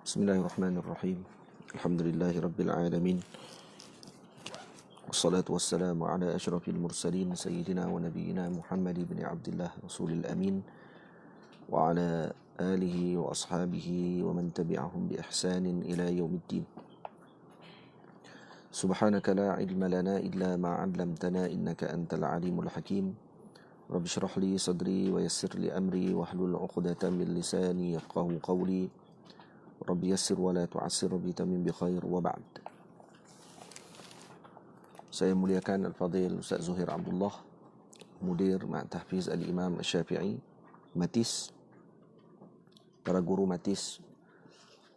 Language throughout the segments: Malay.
Bismillahirrahmanirrahim. Alhamdulillahi rabbil alamin. Wassalatu wassalamu ala asyrafil mursalin sayyidina wa nabiyyina Muhammad ibn Abdullah rasulil amin wa ala alihi wa ashabihi wa man tabi'ahum bi ihsanin ila yaumiddin. Subhanaka la ilma lana illa ma 'allamtana innaka antal alimul hakim. Rabbi shrah li sadri wa yassir li amri wahlul 'uqdatam min lisani yafqahu qawli. Rabbi yassir wa la tu'assir bi tamim bi khair wa ba'd. Saya muliakan Al-Fadhil Ustaz Zuhair Abdullah, Mudir Ma'had Tahfiz Al-Imam Asy-Syafi'i, Matis, para guru Matis,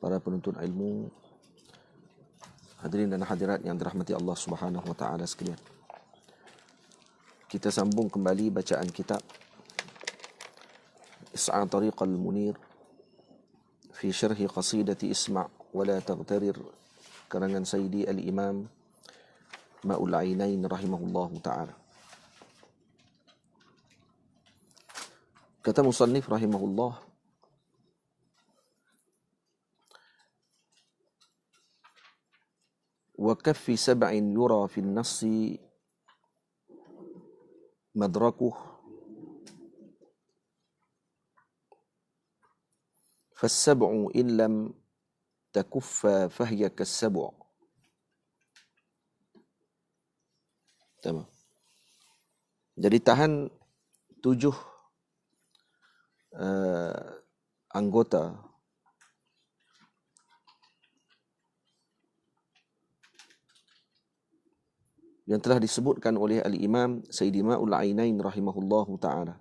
para penuntut ilmu, hadirin dan hadirat yang dirahmati Allah Subhanahu wa taala sekalian. Kita sambung kembali bacaan kitab Is'a Tariqal Munir fi syarhi qasidati Isma' wa la taghtarir, karangan Sayyidi Al-Imam Ma'ul Ainain rahimahullahu ta'ala. Kata musannif rahimahullah, wa kaffi sab'in yura fi an-nassi madrakuh فالسبع إن لم تكف فهي كالسبع. Tamam. Jadi tahan 7 anggota yang telah disebutkan oleh Al-Imam Sayyidi Ma'ul Ainain rahimahullahu ta'ala.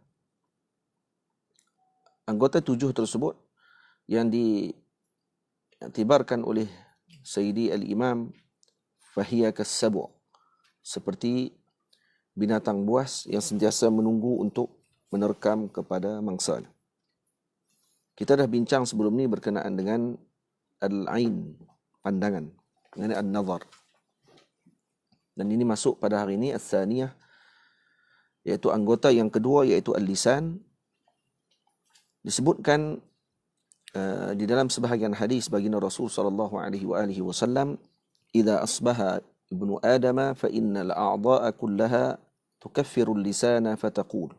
Anggota 7 tersebut yang diiktibarkan oleh Sayyidi Al-Imam fahiya kas-sabu', seperti binatang buas yang sentiasa menunggu untuk menerkam kepada mangsa. Kita dah bincang sebelum ni berkenaan dengan al-ain, pandangan, dengan an-nazar. Dan ini masuk pada hari ini as-saniyah, iaitu anggota yang kedua, iaitu al-lisan. Disebutkan di dalam sebahagian hadis baginda Rasul sallallahu alaihi wasallam, "Idza asbaha ibnu Adam fa innal a'dha'a kullaha tukaffiru al-lisana fataqul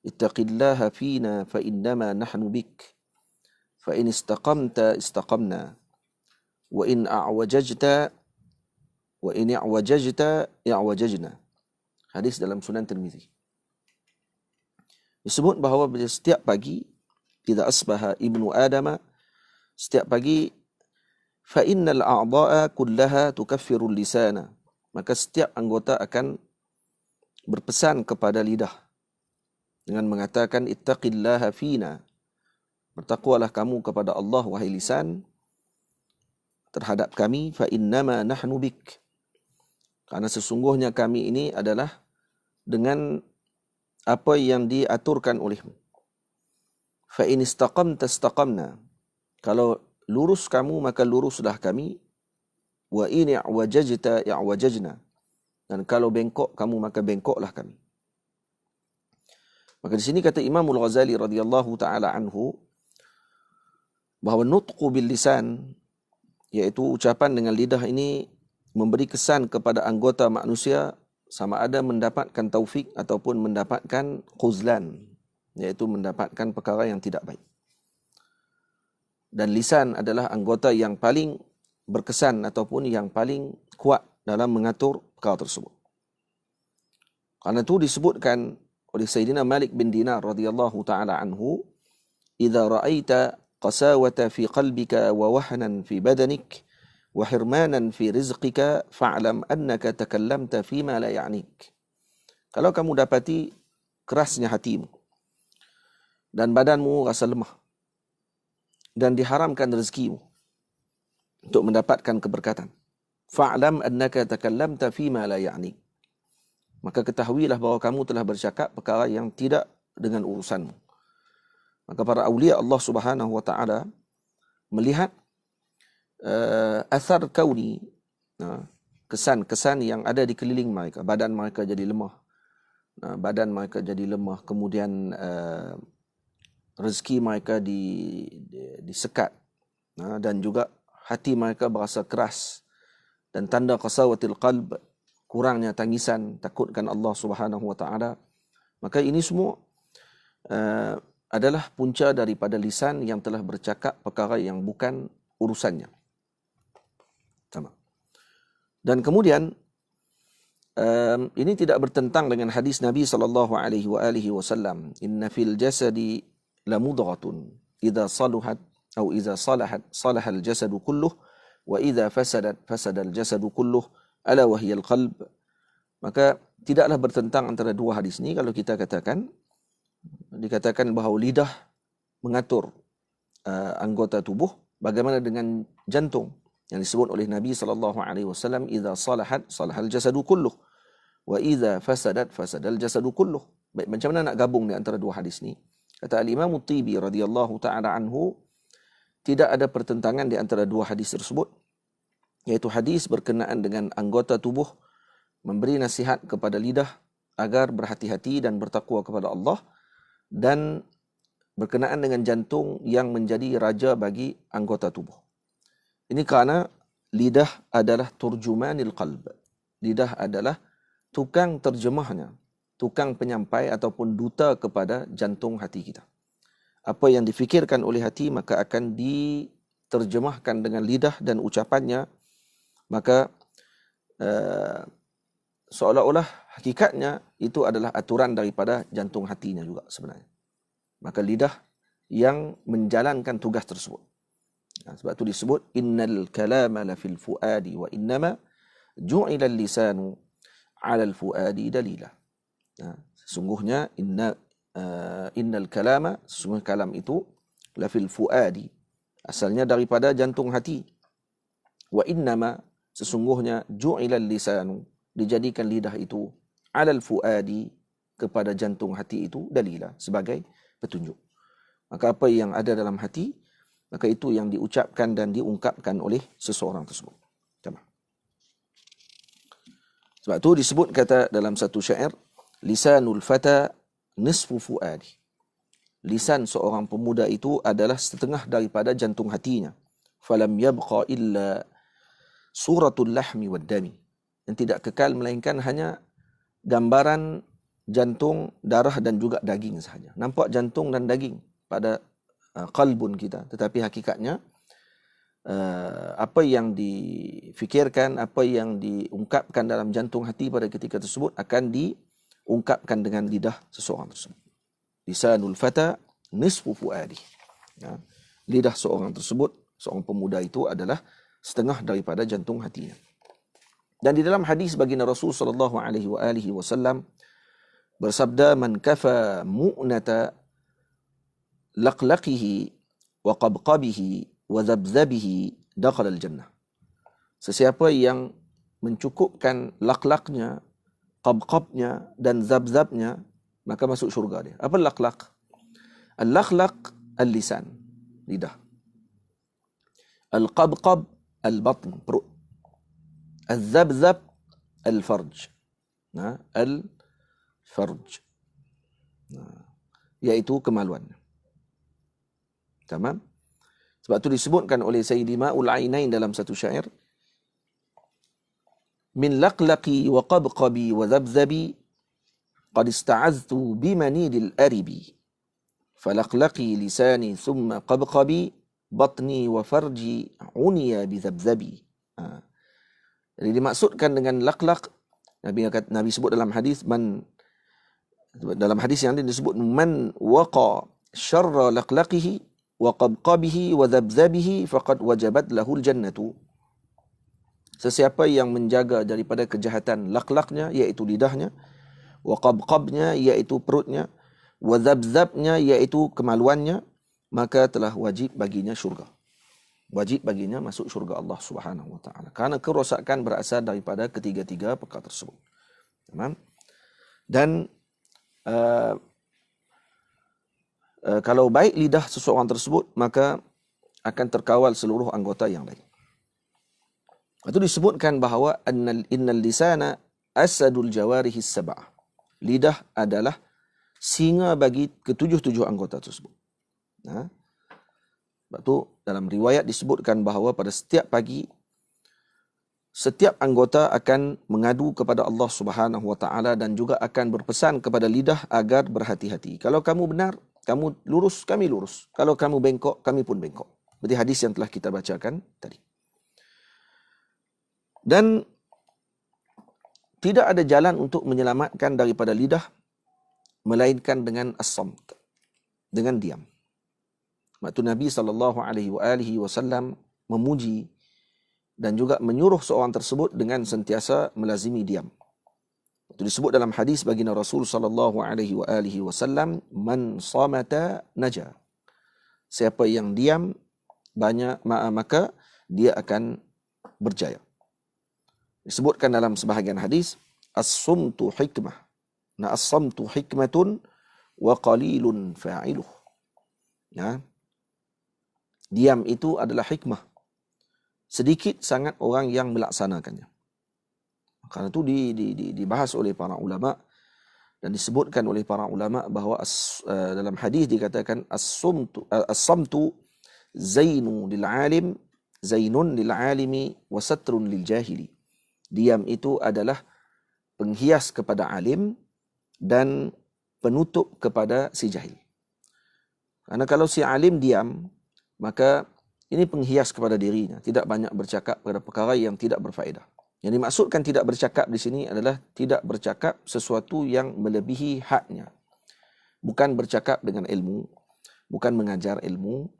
ittaqillaha fina fa innama nahnu bik fa in istaqamta istaqamna wa in a'wajajta i'wajajna." Hadis dalam Sunan Tirmizi. Disebut bahawa setiap pagi, idza asbaha ibnu Adam, setiap pagi, fa innal a'dha'a kullaha tukaffiru lisana, maka setiap anggota akan berpesan kepada lidah dengan mengatakan ittaqillaha fina, bertakwalah kamu kepada Allah wahai lisan terhadap kami, fa innama nahnu bik, karena sesungguhnya kami ini adalah dengan apa yang diaturkan olehmu. Fa in istaqamta istaqamna, kalau lurus kamu maka luruslah kami. Wa in i'wajajta i'wajajna, dan kalau bengkok kamu maka bengkoklah kami. Maka di sini kata Imamul Ghazali radhiyallahu taala anhu bahawa nutqu bil lisan, iaitu ucapan dengan lidah ini, memberi kesan kepada anggota manusia sama ada mendapatkan taufik ataupun mendapatkan khuzlan, iaitu mendapatkan perkara yang tidak baik. Dan lisan adalah anggota yang paling berkesan ataupun yang paling kuat dalam mengatur perkara tersebut. Karena itu disebutkan oleh Sayyidina Malik bin Dinar radhiyallahu ta'ala anhu, "Idza ra'aita qasawata fi qalbika wa wahnan fi badanik wa hirmanan fi rizqika fa'lam annaka takallamta fima la ya'nik." Kalau kamu dapati kerasnya hatimu dan badanmu rasa lemah dan diharamkan rezekimu untuk mendapatkan keberkatan, fa'lam annaka takallamta fima la ya'nik, maka ketahuilah bahawa kamu telah bercakap perkara yang tidak dengan urusanmu. Maka para awliya Allah Subhanahu wa taala melihat athar kauni, kesan-kesan yang ada di keliling mereka. Badan mereka jadi lemah, kemudian rezeki mereka disekat, dan juga hati mereka berasa keras, dan tanda qasawatil qalb, kurangnya tangisan, takutkan Allah Subhanahu wa taala. Maka ini semua adalah punca daripada lisan yang telah bercakap perkara yang bukan urusannya. Sama. Dan kemudian ini tidak bertentang dengan hadis Nabi sallallahu alaihi wasallam, inna fil jasadi lamudghatun idza saluhat atau idza salahat salaha al jasadu kulluh wa idza fasadat fasada al jasadu kulluh ala wa hiya al qalb. Maka tidaklah bertentang antara dua hadis ini kalau kita dikatakan bahawa lidah mengatur anggota tubuh, bagaimana dengan jantung yang disebut oleh Nabi sallallahu alaihi wasallam, idza salahat salahal jasadu kulluh wa idza fasadat fasadal jasadu kulluh. Baik, macam mana nak gabung di antara dua hadis ni? Kata Al-Imam At-Tibi radhiyallahu taala anhu, tidak ada pertentangan di antara dua hadis tersebut, iaitu hadis berkenaan dengan anggota tubuh memberi nasihat kepada lidah agar berhati-hati dan bertakwa kepada Allah, dan berkenaan dengan jantung yang menjadi raja bagi anggota tubuh. Ini kerana lidah adalah turjumanil qalb. Lidah adalah tukang terjemahnya, tukang penyampai ataupun duta kepada jantung hati kita. Apa yang difikirkan oleh hati maka akan diterjemahkan dengan lidah dan ucapannya. Maka seolah-olah hakikatnya itu adalah aturan daripada jantung hatinya juga sebenarnya. Maka lidah yang menjalankan tugas tersebut. Sebab itu disebut innal kalama la fil fuadi wa innama ju'ila al-lisanu 'ala al-fuadi dalila. Sesungguhnya innal kalama, sesungguhnya kalam itu la fil fuadi, asalnya daripada jantung hati. Wa innama, sesungguhnya ju'ila al-lisanu, dijadikan lidah itu 'ala al-fuadi, kepada jantung hati itu dalila, sebagai petunjuk. Maka apa yang ada dalam hati, maka itu yang diucapkan dan diungkapkan oleh seseorang tersebut. Sebab itu disebut kata dalam satu syair, lisanul fata nisfu fuadi. Lisan seorang pemuda itu adalah setengah daripada jantung hatinya. Falam yabqa illa suratul lahmi wad dami. Yang tidak kekal melainkan hanya gambaran jantung, darah dan juga daging sahaja. Nampak jantung dan daging pada qalbun kita, tetapi hakikatnya apa yang difikirkan, apa yang diungkapkan dalam jantung hati pada ketika tersebut akan diungkapkan dengan lidah seseorang tersebut. Lisanul fata nisfu fuadi. Lidah seorang tersebut, seorang pemuda itu adalah setengah daripada jantung hatinya. Dan di dalam hadis baginda Rasul sallallahu alaihi wasallam bersabda, man kafa mu'nata laqlaqihi wa qabqabihi wa zabzabihi dakhala al-jannah. Sesiapa yang mencukupkan laqlaqnya, qabqabnya dan zabzabnya, maka masuk syurga dia. Apa laqlaq? Al-laqlaq al-lisan, lidah. Al-qabqab al-batn, perut. Al-zabzab al-farj. Al-farj. Iaitu kemaluan. Tamam? Sebab itu disebutkan oleh Sayyidi Ma'ul Ainain dalam satu syair, min laqlaqi wa qabqabi wa zabzabi qad ista'aztu bimanidil aribi falaqlaqi lisani thumma qabqabi batni wa farji uniya bi zabzabi. Jadi dimaksudkan dengan laqlaq, Nabi sebut dalam hadis, dalam hadis yang lain disebut man waqa syarra laqlaqihi wa qabqabihi wa zabzabihi faqad wajabat lahul jannatu. Sesiapa yang menjaga daripada kejahatan laqlaqnya, iaitu lidahnya, wa qabqabnya, iaitu perutnya, wa zabzabnya, iaitu kemaluannya, maka telah wajib baginya syurga. Wajib baginya masuk syurga Allah Subhanahu wa taala. Karena kerosakan berasal daripada ketiga-tiga perkara tersebut. Tamam? Dan kalau baik lidah seseorang tersebut, maka akan terkawal seluruh anggota yang lain. Itu disebutkan bahawa innal lisana asadul jawarihis sab'ah. Lidah adalah singa bagi ketujuh-tujuh anggota tersebut. Sebab tu dalam riwayat disebutkan bahawa pada setiap pagi setiap anggota akan mengadu kepada Allah Subhanahu Wa Taala dan juga akan berpesan kepada lidah agar berhati-hati. Kalau kamu benar, kamu lurus, kami lurus. Kalau kamu bengkok, kami pun bengkok. Seperti hadis yang telah kita bacakan tadi. Dan tidak ada jalan untuk menyelamatkan daripada lidah melainkan dengan as-samt, dengan diam. Waktu Nabi SAW memuji dan juga menyuruh seorang tersebut dengan sentiasa melazimi diam. Itu disebut dalam hadis baginda Rasul SAW, man samata naja. Siapa yang diam banyak maka dia akan berjaya. Disebutkan dalam sebahagian hadis, as-sumtu hikmah. Na as-samtu hikmatun wa qalilun fa'iluh. Ya. Diam itu adalah hikmah. Sedikit sangat orang yang melaksanakannya. Karena itu dibahas oleh para ulama dan disebutkan oleh para ulama bahawa dalam hadis dikatakan as-samtu zainun lil alimi wa satrun lil jahili. Diam itu adalah penghias kepada alim dan penutup kepada si jahil. Karena kalau si alim diam, maka ini penghias kepada dirinya, tidak banyak bercakap pada perkara yang tidak berfaedah. Yang dimaksudkan tidak bercakap di sini adalah tidak bercakap sesuatu yang melebihi hadnya. Bukan bercakap dengan ilmu, bukan mengajar ilmu,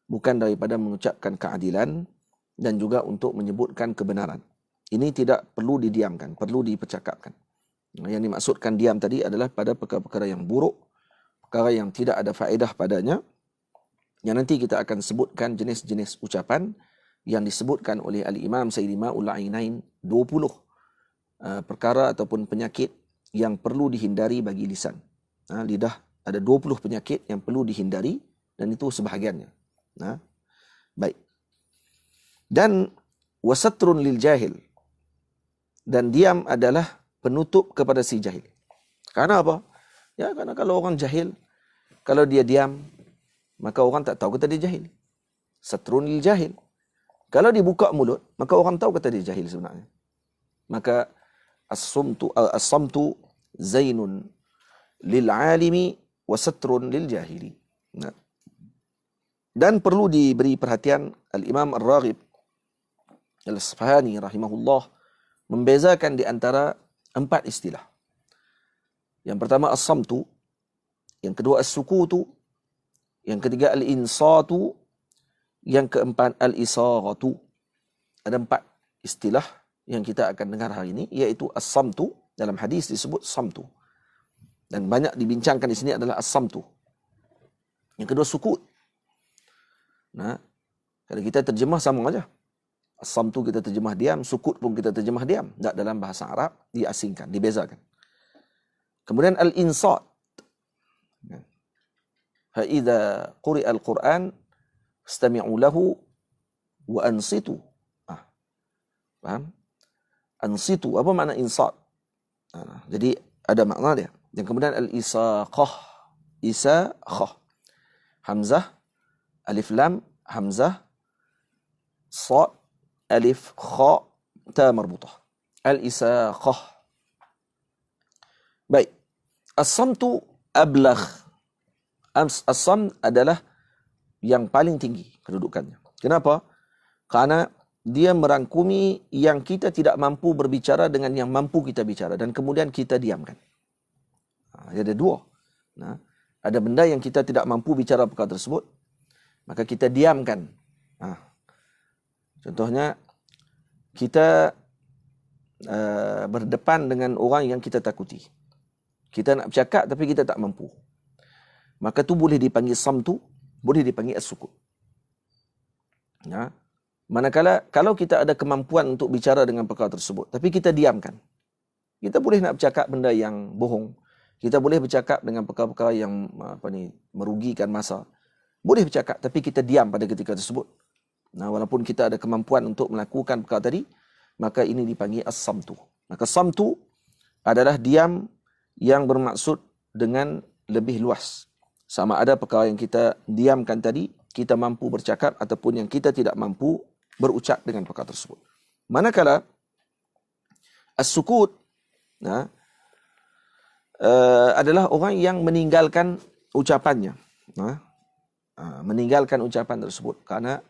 bukan daripada mengucapkan keadilan dan juga untuk menyebutkan kebenaran. Ini tidak perlu didiamkan, perlu dipercakapkan. Yang dimaksudkan diam tadi adalah pada perkara-perkara yang buruk, perkara yang tidak ada faedah padanya, yang nanti kita akan sebutkan jenis-jenis ucapan yang disebutkan oleh Al-Imam Sayyidi Ma'ul Ainain 20 perkara ataupun penyakit yang perlu dihindari bagi lisan. Lidah ada 20 penyakit yang perlu dihindari dan itu sebahagiannya. Baik. Dan wasatrun lil jahil. Dan diam adalah penutup kepada si jahil. Karena apa? Ya, karena kalau orang jahil, kalau dia diam, maka orang tak tahu kata dia jahil. Satrun lil jahil. Kalau dibuka mulut, maka orang tahu kata dia jahil sebenarnya. Maka as-samtu zainun lil alimi wa satrun lil jahili. Dan perlu diberi perhatian, Al-Imam Ar-Raghib Al-Asfahani rahimahullah membezakan di antara 4 istilah. Yang pertama as-samtu, yang kedua as-sukutu, yang ketiga al-insatu, yang keempat al-isaratu. Ada 4 istilah yang kita akan dengar hari ini, iaitu as-samtu. Dalam hadis disebut samtu. Dan banyak dibincangkan di sini adalah as-samtu. Yang kedua sukut. Kalau kita terjemah sama saja. As-samtu kita terjemah diam, sukut pun kita terjemah diam. Tak, dalam bahasa Arab diasingkan, dibezakan. Kemudian al-insat. Fa'idha quri'a al-Quran istami'u lahu wa ansitu. Faham? Ansitu, apa makna insat? Jadi ada makna dia. Yang kemudian al-isaqah. Isaqah. Hamzah, alif lam, hamzah, sad, alif, kha, ta marbutah. Al-isaqah. Baik. As-samtu ablagh. As-sam adalah yang paling tinggi kedudukannya. Kenapa? Karena dia merangkumi yang kita tidak mampu berbicara dengan yang mampu kita bicara. Dan kemudian kita diamkan. Ada 2. Ada benda yang kita tidak mampu bicara perkara tersebut, maka kita diamkan. Contohnya, kita berdepan dengan orang yang kita takuti. Kita nak bercakap tapi kita tak mampu. Maka tu boleh dipanggil samtu, boleh dipanggil as-sukut. Manakala kalau kita ada kemampuan untuk bicara dengan perkara tersebut, tapi kita diamkan. Kita boleh nak bercakap benda yang bohong. Kita boleh bercakap dengan perkara-perkara yang merugikan masa. Boleh bercakap tapi kita diam pada ketika tersebut. Walaupun kita ada kemampuan untuk melakukan perkara tadi, maka ini dipanggil as-samtu. Maka samtu adalah diam yang bermaksud dengan lebih luas. Sama ada perkara yang kita diamkan tadi, kita mampu bercakap ataupun yang kita tidak mampu berucap dengan perkara tersebut. Manakala as-sukut adalah orang yang meninggalkan ucapannya. Meninggalkan ucapan tersebut kerana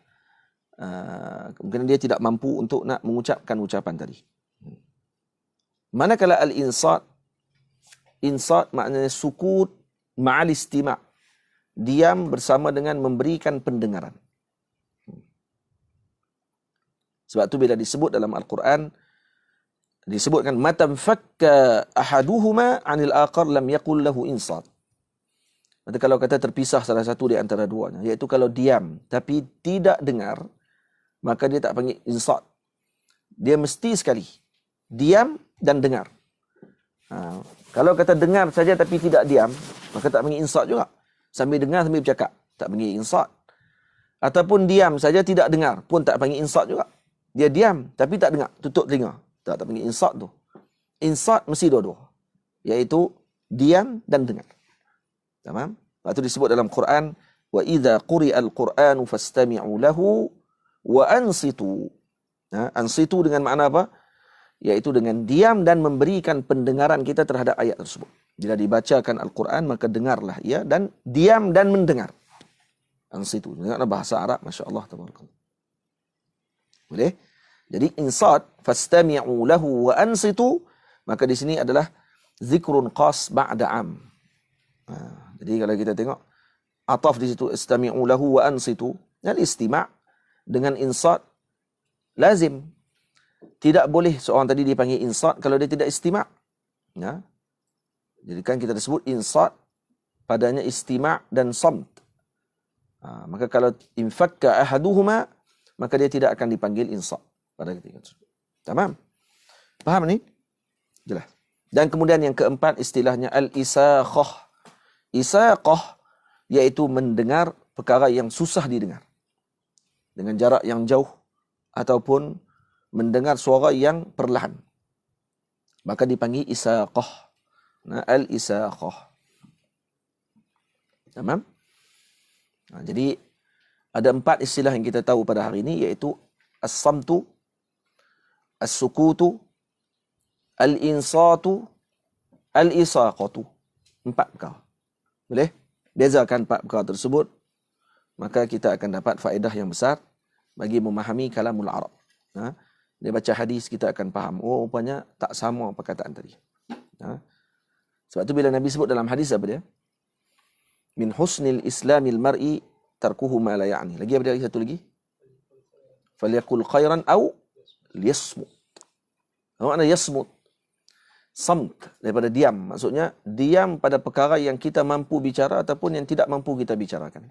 mungkin dia tidak mampu untuk nak mengucapkan ucapan tadi. Manakala al-insat, insat maknanya sukut ma'al istima', diam bersama dengan memberikan pendengaran. Sebab tu bila disebut dalam Al-Quran, disebutkan matam fakka ahaduhuma 'anil akhar lam yaqul lahu insat. Maksudnya kalau kata terpisah salah satu di antara duanya, iaitu kalau diam tapi tidak dengar, maka dia tak panggil insat. Dia mesti sekali diam dan dengar. Kalau kata dengar saja tapi tidak diam, maka tak panggil insat juga. Sambil dengar sambil bercakap, tak panggil insat. Ataupun diam saja tidak dengar pun tak panggil insat juga. Dia diam tapi tak dengar, tutup telinga. Tak panggil insat tu. Insat mesti dua-dua. Iaitu diam dan dengar. Tamam? Itu disebut dalam Quran, wa idza quri'al Qur'anu fastami'u lahu wa ansitu. Ansitu dengan makna apa? Iaitu dengan diam dan memberikan pendengaran kita terhadap ayat tersebut. Bila dibacakan Al-Quran, maka dengarlah ia dan diam dan mendengar. Ansitu. Dengan bahasa Arab, Masya Allah. Boleh? Jadi insat, fastami'u lahu wa ansitu, maka di sini adalah zikrun qas ba'da am. Jadi kalau kita tengok, ataf di situ, istami'u lahu wa ansitu, dan istima' dengan insat, lazim. Tidak boleh seorang tadi dipanggil insat kalau dia tidak istima'. Jadi kan kita disebut insat, padanya istima' dan samt. Maka kalau infakka ahaduhuma, maka dia tidak akan dipanggil insat pada ketika tersebut. Tamam? Faham ni? Jelas. Dan kemudian yang keempat istilahnya al-isakhah. Isakhah iaitu mendengar perkara yang susah didengar dengan jarak yang jauh ataupun mendengar suara yang perlahan. Maka dipanggil isakhah. Al-isakhah. Tamam? Jadi ada 4 istilah yang kita tahu pada hari ini, iaitu as-samtu, as-sukutu, al-insatu, al-isaqatu. 4 perkara. Boleh? Bezakan 4 perkara tersebut, maka kita akan dapat faedah yang besar bagi memahami kalamul Arab. Dia baca hadis, kita akan faham. Oh, rupanya tak sama perkataan tadi. Sebab tu bila Nabi sebut dalam hadis apa dia? Min husnil islamil mar'i tarkuhu ma la ya'ni. Lagi apa dia satu lagi? Falyakul khairan aw liyasmut. Apa makna yasmut? Samt, daripada diam. Maksudnya, diam pada perkara yang kita mampu bicara ataupun yang tidak mampu kita bicarakan.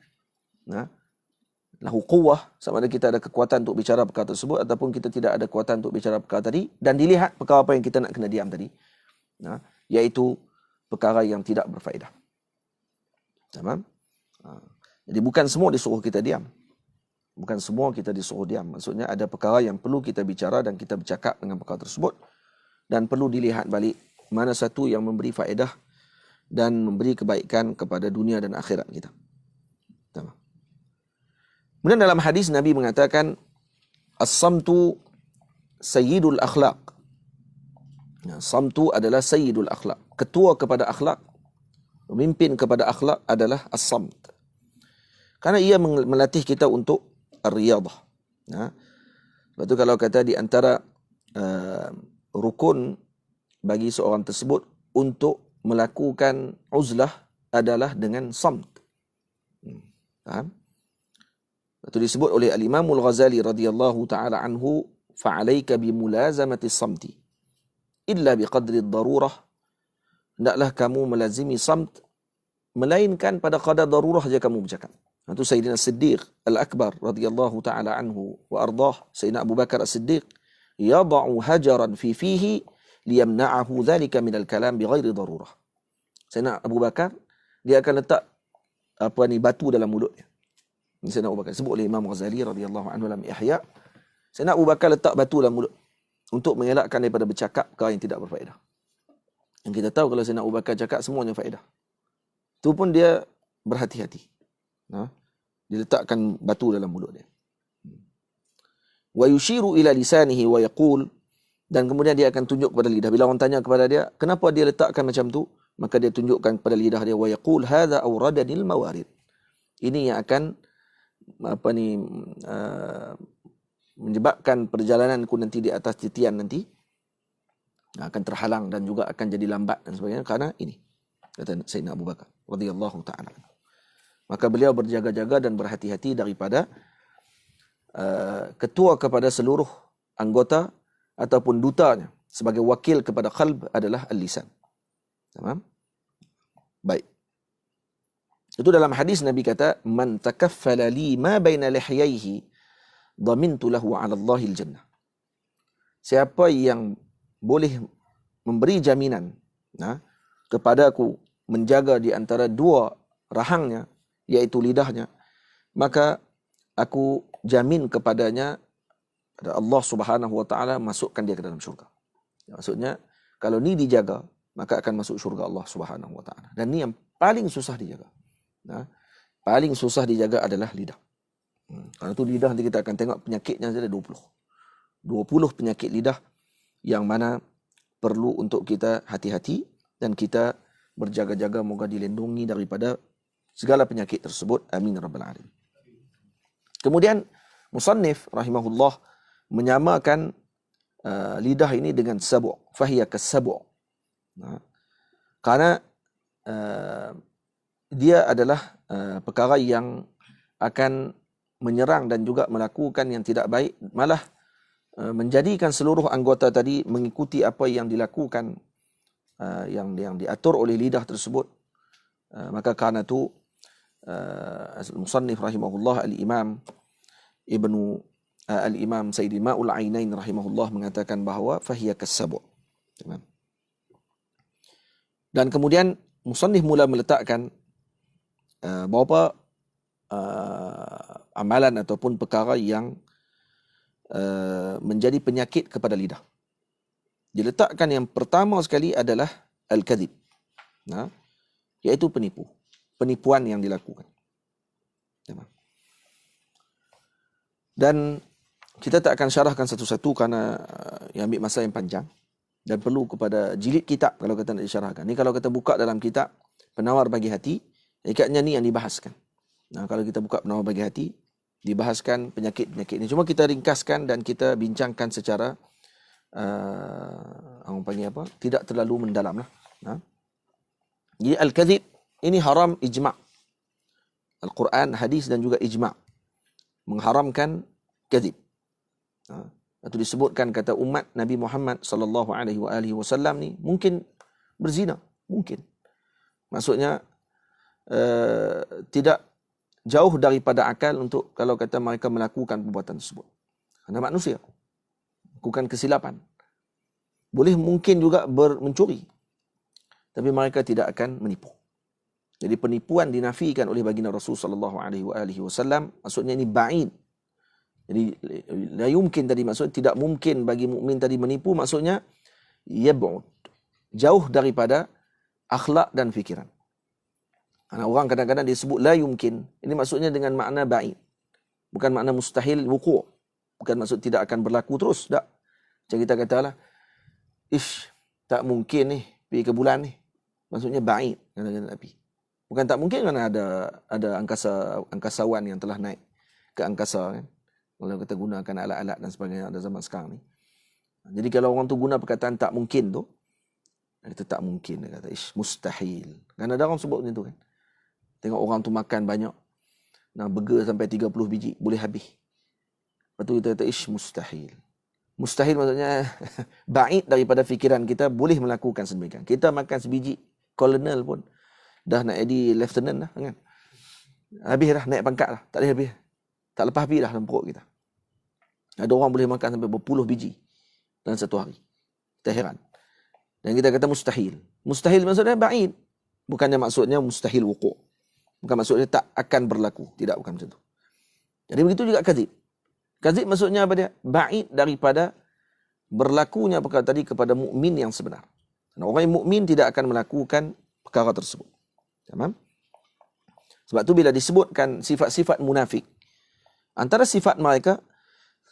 Lahu quwwah, sama ada kita ada kekuatan untuk bicara perkara tersebut ataupun kita tidak ada kekuatan untuk bicara perkara tadi, dan dilihat perkara apa yang kita nak kena diam tadi. Iaitu perkara yang tidak berfaedah. Tamam? Jadi bukan semua disuruh kita diam. Bukan semua kita disuruh diam. Maksudnya ada perkara yang perlu kita bicara dan kita bercakap dengan perkara tersebut. Dan perlu dilihat balik mana satu yang memberi faedah dan memberi kebaikan kepada dunia dan akhirat kita. Tamam. Kemudian dalam hadis Nabi mengatakan, as-samtu sayyidul akhlaq. Samtu adalah sayyidul akhlaq. Ketua kepada akhlak, pemimpin kepada akhlak adalah as-samt. Karena ia melatih kita untuk ar-riyadah. Sebab tu kalau kata di antara rukun bagi seorang tersebut untuk melakukan uzlah adalah dengan samt. Faham? Itu disebut oleh Al-Imam Al-Ghazali radhiyallahu taala anhu, fa'alaika bimulazamati samti illa biqadri ad-darurah. Hendaklah kamu melazimi samt melainkan pada qadar darurah saja kamu bercakap. Itu Sayyidina Siddiq Al-Akbar radhiyallahu taala anhu wa ardah, Sayyidina Abu Bakar As-Siddiq, yada'u hajaran fi fihi liyamna'ahu dhalika minal kalam bighairi darurah. Sayyidina Abu Bakar, dia akan letak batu dalam mulutnya. Ini Sayyidina Abu Bakar sebut oleh Imam Ghazali radhiyallahu anhu dalam Ihya. Sayyidina Abu Bakar letak batu dalam mulut untuk mengelakkan daripada bercakap perkara yang tidak berfaedah. Yang kita tahu kalau Sayyidina Abu Bakar cakap semuanya faedah. Itu pun dia berhati-hati. Dia letakkan batu dalam mulut dia. Wa yushiru ila lisanihi wa yaqul, dan kemudian dia akan tunjuk kepada lidah. Bila orang tanya kepada dia, kenapa dia letakkan macam tu? Maka dia tunjukkan kepada lidah dia, wa yaqul hadza awradanil mawarid. Ini yang akan menyebabkan perjalananku nanti di atas titian nanti akan terhalang dan juga akan jadi lambat dan sebagainya karena ini, kata Sayyidina Abu Bakar radhiyallahu taala. Maka beliau berjaga-jaga dan berhati-hati daripada ketua kepada seluruh anggota ataupun dutanya sebagai wakil kepada qalb adalah al-lisan. Tamam? Baik. Itu dalam hadis Nabi kata, man takaffala li ma baina lihyaihi dhamintu lahu 'ala Allahil jannah. Siapa yang boleh memberi jaminan kepada aku menjaga di antara dua rahangnya, iaitu lidahnya, maka aku jamin kepadanya Allah Subhanahu wa taala masukkan dia ke dalam syurga. Maksudnya kalau ni dijaga, maka akan masuk syurga Allah Subhanahu wa taala. Dan ni yang paling susah dijaga. Paling susah dijaga adalah lidah. Karena tu lidah nanti kita akan tengok penyakitnya ada 20 penyakit lidah yang mana perlu untuk kita hati-hati dan kita berjaga-jaga moga dilindungi daripada segala penyakit tersebut. Amin rabbal alamin. Kemudian musannif rahimahullah menyamakan lidah ini dengan sabu', fahiya kas-sabu'. Karena dia adalah perkara yang akan menyerang dan juga melakukan yang tidak baik, malah menjadikan seluruh anggota tadi mengikuti apa yang dilakukan, yang diatur oleh lidah tersebut. Maka karena itu musannif rahimahullah al-imam Sayyidi Ma'ul Ainain rahimahullah mengatakan bahawa fahiya kas-sabu'. Dan kemudian musannif mula meletakkan beberapa amalan ataupun perkara yang menjadi penyakit kepada lidah. Diletakkan yang pertama sekali adalah al-kadhib, iaitu penipuan yang dilakukan. Dan kita tak akan syarahkan satu-satu kerana yang ambil masa yang panjang dan perlu kepada jilid kitab kalau kita nak disyarahkan. Ni kalau kita buka dalam kitab Penawar Bagi Hati, ikatnya ni yang dibahaskan. Kalau kita buka Penawar Bagi Hati, dibahaskan penyakit-penyakit ini. Cuma kita ringkaskan dan kita bincangkan secara orang panggil apa? Tidak terlalu mendalam lah. Jadi al-kadhib ini haram ijma'. Al-Quran, hadis dan juga ijma' mengharamkan kadhib. Itu disebutkan kata umat Nabi Muhammad sallallahu alaihi wasallam ni mungkin berzina, mungkin. Maksudnya tidak jauh daripada akal untuk kalau kata mereka melakukan perbuatan tersebut. Kerana manusia bukan kesilapan. Boleh mungkin juga mencuri. Tapi mereka tidak akan menipu. Jadi penipuan dinafikan oleh baginda Rasul sallallahu alaihi wasallam, maksudnya ini ba'id. Jadi la yumkin tadi maksud tidak mungkin bagi mukmin tadi menipu, maksudnya yab'ud, jauh daripada akhlak dan fikiran. Karena orang kadang-kadang dia sebut la yumkin. Ini maksudnya dengan makna ba'id. Bukan makna mustahil wuku'. Bukan maksud tidak akan berlaku terus. Tak. Macam kita katalah, tak mungkin ni pergi ke bulan ni. Maksudnya ba'id. Kadang-kadang api. Bukan tak mungkin kerana ada angkasawan yang telah naik ke angkasa kan. Kalau kita gunakan alat-alat dan sebagainya ada zaman sekarang ni. Jadi kalau orang tu guna perkataan tak mungkin tu, kita tak mungkin. Dia kata, mustahil. Kan ada orang sebut macam tu kan. Tengok orang tu makan banyak. Burger sampai 30 biji. Boleh habis. Lepas tu kita kata, mustahil. Mustahil maksudnya ba'id daripada fikiran kita boleh melakukan sedemikian. Kita makan sebiji kolonel pun dah nak jadi lieutenant dah kan. Habis dah, naik pangkat dah. Tak boleh habis. Tak lepas habis dah dalam perut kita. Ada orang boleh makan sampai berpuluh biji dalam satu hari. Kita heran. Dan kita kata mustahil. Mustahil maksudnya ba'id. Bukannya maksudnya mustahil wuku'. Bukan maksudnya tak akan berlaku. Tidak, bukan macam tu. Jadi begitu juga kadzib. Kadzib maksudnya apa dia? Ba'id daripada berlakunya perkara tadi kepada mukmin yang sebenar. Dan orang yang mukmin tidak akan melakukan perkara tersebut. Tamam? Sebab tu bila disebutkan sifat-sifat munafik, antara sifat mereka,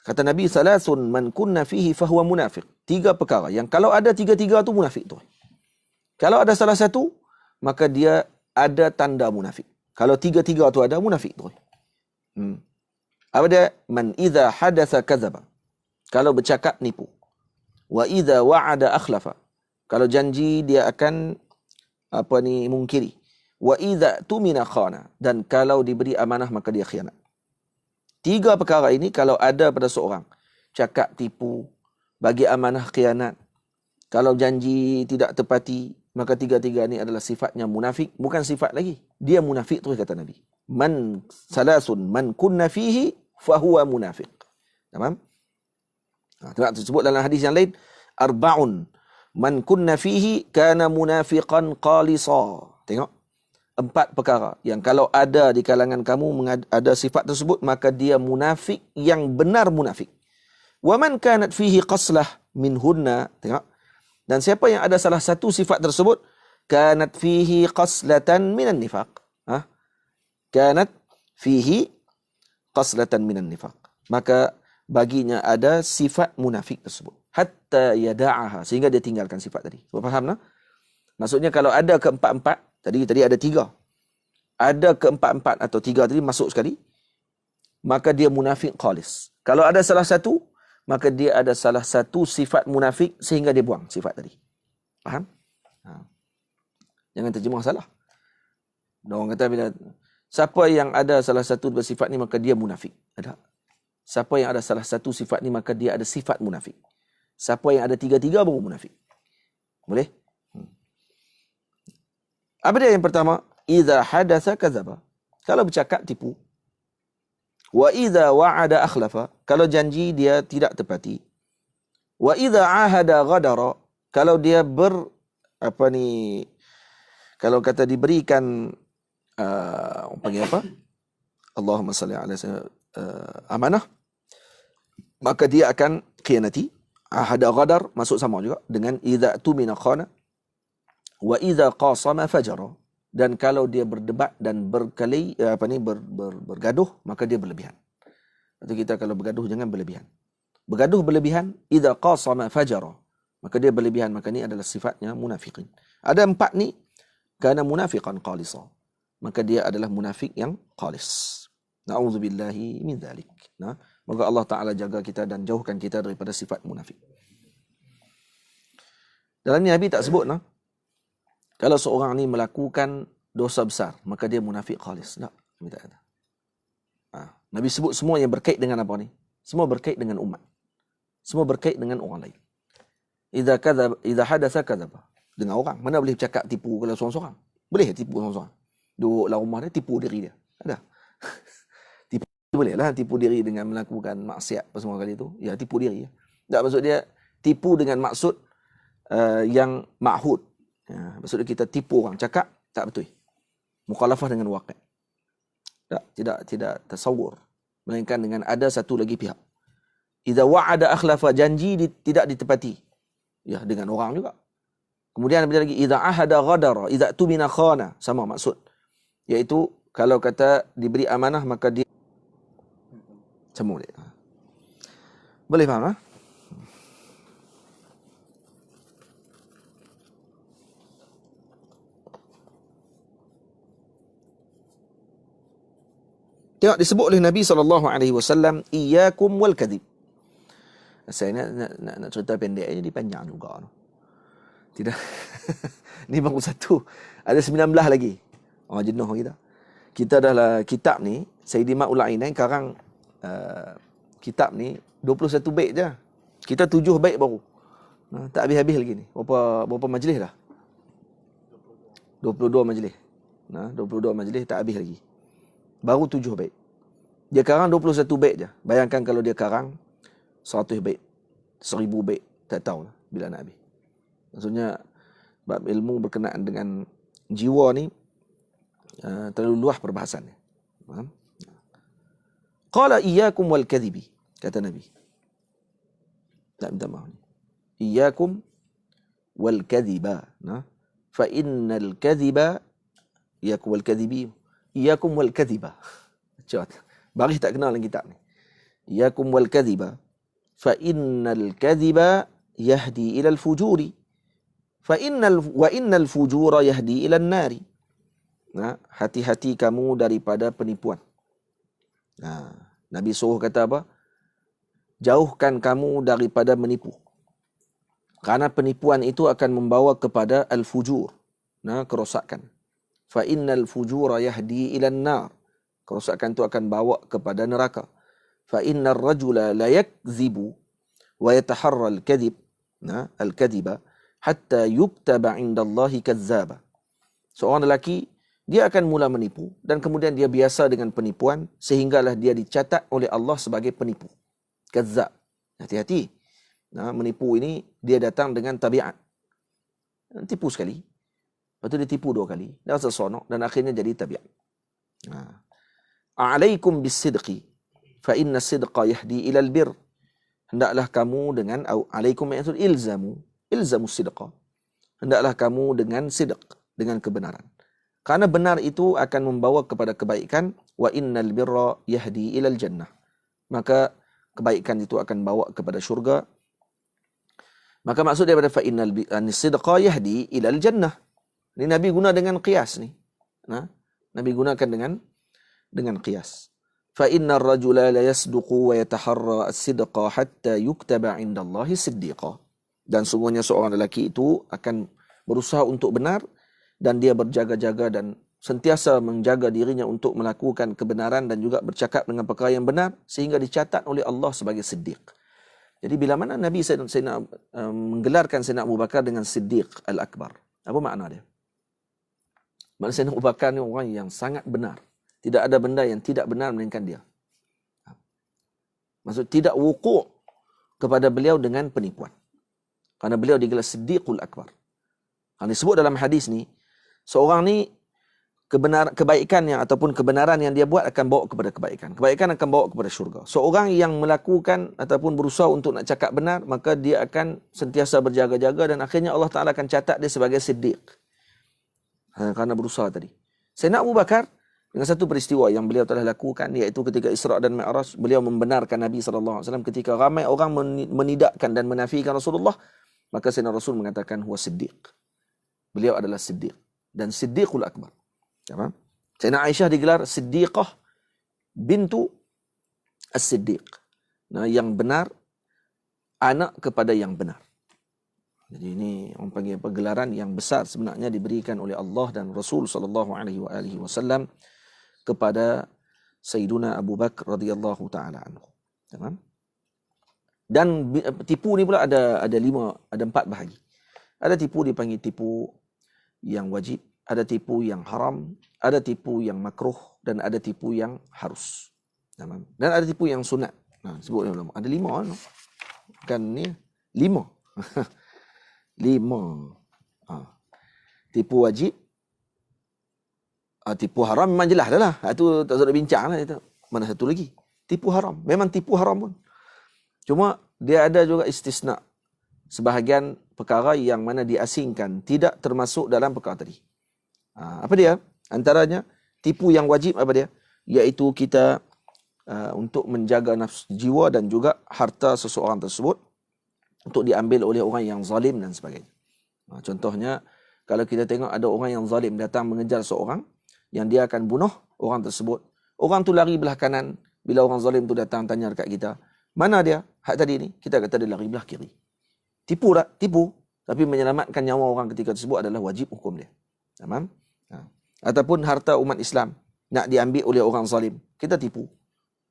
kata Nabi, salasun man kunna fihi fahuwa munafiq. 3 perkara yang kalau ada 3-3 tu munafik tu. Kalau ada salah satu, maka dia ada tanda munafik. Kalau 3-3 tu ada, munafik tu. Apa dia? Man idza hadatsa kadzaba. Kalau bercakap nipu. Wa idza wa'ada akhlafa. Kalau janji dia akan mungkiri. Wa idza tumina khana. Dan kalau diberi amanah maka dia khianat. 3 perkara ini kalau ada pada seorang, cakap tipu, bagi amanah khianat, kalau janji tidak tepati, maka 3-3 ini adalah sifatnya munafik. Bukan sifat lagi, dia munafik terus kata Nabi. Salasun man kunna fihi fahuwa munafiq. Tamam? Tidak tersebut dalam hadis yang lain, arba'un man kunna fihi kana munafiqan qalisa. Tengok, 4 perkara yang kalau ada di kalangan kamu ada sifat tersebut, maka dia munafik yang benar munafik. Wa man kanat fihi qaslah minhunna, tengok, dan siapa yang ada salah satu sifat tersebut, kanat fihi qaslatan minan nifaq. Kanat fihi qaslatan minan nifaq. Maka baginya ada sifat munafik tersebut. Hatta yada'aha, sehingga dia tinggalkan sifat tadi. Faham tak? Maksudnya kalau ada keempat-empat, tadi ada 3. Ada keempat-empat atau 3 tadi masuk sekali, maka dia munafik khalis. Kalau ada salah satu, maka dia ada salah satu sifat munafik sehingga dia buang sifat tadi. Faham? Jangan terjemah salah. Orang kata bila siapa yang ada salah satu sifat ni maka dia munafik. Ada. Siapa yang ada salah satu sifat ni maka dia ada sifat munafik. Siapa yang ada 3-3 baru munafik. Boleh? Apa dia yang pertama? Idza hadatsa kadzaba. Kalau bercakap tipu. Wa idza wa'ada akhlafa. Kalau janji dia tidak tepati. Wa idza ahada ghadara. Kalau dia kalau kata diberikan panggil apa? Allahumma salli ala amanah, maka dia akan khianati. Ahada ghadar masuk sama juga dengan idza tumina khana. Wa idza qasama fajara. Dan kalau dia berdebat dan bergaduh, maka dia berlebihan. Atau kita kalau bergaduh jangan berlebihan. Bergaduh berlebihan, idza qasama fajara. Maka dia berlebihan, maka ini adalah sifatnya munafiqin. Ada 4 ni, kana munafiqan qalisa. Maka dia adalah munafik yang qalis. Na'udzubillahi min dzalik. Moga Allah Ta'ala jaga kita dan jauhkan kita daripada sifat munafik. Dalam ni Nabi tak sebut kalau seorang ni melakukan dosa besar, maka dia munafik khalis. Tak, Nabi tak kata. Nabi sebut semua yang berkait dengan apa ni? Semua berkait dengan umat. Semua berkait dengan orang lain. Idza hadatsa kadzaba. Dengan orang. Mana boleh cakap tipu kalau seorang-seorang? Boleh tipu seorang-seorang? Duduk dalam rumah dia, tipu diri dia. Ada? Tipu boleh lah, tipu diri dengan melakukan maksiat semua kali tu. Ya, tipu diri. Tak, maksud dia tipu dengan maksud yang ma'hud. Ya, maksudnya kita tipu orang cakap tak betul. Mukhalafah dengan waqi'. Tidak tasawur. Melainkan dengan ada satu lagi pihak. Idza wa'ada akhlafa, janji tidak ditepati. Ya, dengan orang juga. Kemudian ada lagi idza ahada ghadara, idza tumina khana, sama maksud. Iaitu kalau kata diberi amanah maka dia semua boleh. Boleh faham? Tengok disebut oleh Nabi SAW, iyyakum wal kadhib. Saya nak cerita pendek aja, dipanjang juga. Tidak. Ni baru satu. Ada 19 lagi. Jenuh kita. Kita dah kitab ni, Sayyidi Ma'ul Ainain karang kitab ni 21 bait je. Kita 7 bait baru. Tak habis-habis lagi ni. Berapa majlis dah? 22 majlis. 22 majlis tak habis lagi. Baru 7 bait. Dia karang 21 bait je. Bayangkan kalau dia karang 100 bait, 1000 bait, tak tahu bila nak habis. Maksudnya bab ilmu berkenaan dengan jiwa ni terlalu luas perbahasannya. Faham? Qala iyyakum wal kadhibi, kata Nabi. Tak minta maaf. Iyyakum wal kadhiba. Fa innal kadhiba, iyyakum wal kadhibi, Iyakum wal kadhiba. Baris tak kenal dalam kitab ni. Iyakum wal kadhiba. Fa innal kadhiba yahdi ila al-fujuri. Wa innal fujura yahdi ila an-nari. Hati-hati kamu daripada penipuan. Nabi suruh kata apa? Jauhkan kamu daripada menipu. Karena penipuan itu akan membawa kepada al-fujur. Kerosakan. Fa innal fujura yahdi ila an-nar. Kerosakan itu akan bawa kepada neraka. Fa innar rajula la yakzibu wa yataharra al-kadhib. Al-kadhiba hatta yuktaba 'inda Allahi kazzaba. Seorang lelaki dia akan mula menipu dan kemudian dia biasa dengan penipuan sehinggalah dia dicatat oleh Allah sebagai penipu. Kazzab. Hati-hati. Menipu ini dia datang dengan tabiat. Tipu sekali. Lepas tu dia tipu 2 kali. Dan seronok dan akhirnya jadi tabiat. A'alaikum bis-sidqi fa inna sidqa yahdi ila al-bir. Hendaklah kamu dengan alaikum maksud ilzamu sidqa. Hendaklah kamu dengan sidq, dengan kebenaran. Karena benar itu akan membawa kepada kebaikan. Wa innal birra yahdi ilal jannah. Maka kebaikan itu akan bawa kepada syurga. Maka maksud daripada fa innal sidqa yahdi ilal jannah. Ini Nabi guna dengan qiyas ni. Nabi gunakan dengan qiyas. Fa innar rajula la yasduqu wa yataharra as-sidqa hatta yuktaba 'inda Allahi siddiqa. Dan sungguhnya seorang lelaki itu akan berusaha untuk benar dan dia berjaga-jaga dan sentiasa menjaga dirinya untuk melakukan kebenaran dan juga bercakap dengan perkara yang benar sehingga dicatat oleh Allah sebagai siddiq. Jadi bila mana Nabi Sayyidina menggelarkan Sayyidina Abu Bakar dengan Siddiq Al-Akbar. Apa makna dia? Makna Sayyidina Abu Bakar ni orang yang sangat benar. Tidak ada benda yang tidak benar melainkan dia. Maksud tidak wuku' kepada beliau dengan penipuan. Karena beliau digelar Siddiqul Akbar. Yang disebut dalam hadis ni, seorang ni kebaikan yang ataupun kebenaran yang dia buat akan bawa kepada kebaikan. Kebaikan akan bawa kepada syurga. Seorang yang melakukan ataupun berusaha untuk nak cakap benar, maka dia akan sentiasa berjaga-jaga dan akhirnya Allah Ta'ala akan catat dia sebagai siddiq. Kerana berusaha tadi. Sayyidina Abu Bakar, dengan satu peristiwa yang beliau telah lakukan, iaitu ketika Isra' dan Mi'raj, beliau membenarkan Nabi SAW ketika ramai orang menidakkan dan menafikan Rasulullah, maka Sayyidina Rasul mengatakan, huwa siddiq. Beliau adalah siddiq. Dan siddiqul akbar. Sayyidina Aisyah digelar Siddiqah bintu As-Siddiq. Yang benar, anak kepada yang benar. Jadi ini orang panggil pergelaran yang besar sebenarnya diberikan oleh Allah dan Rasul SAW kepada Sayyiduna Abu Bakar radhiyallahu ta'ala anhu. Dan tipu ni pula ada 4 bahagi. Ada tipu dipanggil tipu yang wajib, ada tipu yang haram, ada tipu yang makruh, dan ada tipu yang harus. Dan ada tipu yang sunat. Sebut ulama. Ada 5. Kan ni 5. 5. Tipu wajib. Tipu haram memang jelas dah lah. Itu tak usah bincang lah. Itu. Mana satu lagi? Tipu haram. Memang tipu haram pun. Cuma dia ada juga istisna. Sebahagian perkara yang mana diasingkan tidak termasuk dalam perkara tadi. Apa dia? Antaranya tipu yang wajib apa dia? Iaitu kita untuk menjaga nafsu jiwa dan juga harta seseorang tersebut untuk diambil oleh orang yang zalim dan sebagainya. Contohnya kalau kita tengok ada orang yang zalim datang mengejar seorang yang dia akan bunuh orang tersebut. Orang tu lari belah kanan. Bila orang zalim tu datang tanya dekat kita, mana dia? Hak tadi ni. Kita kata dia lari belah kiri. Tipu tak? Tipu. Tapi menyelamatkan nyawa orang ketika tersebut adalah wajib hukum dia. Tamam? Ataupun harta umat Islam nak diambil oleh orang zalim. Kita tipu.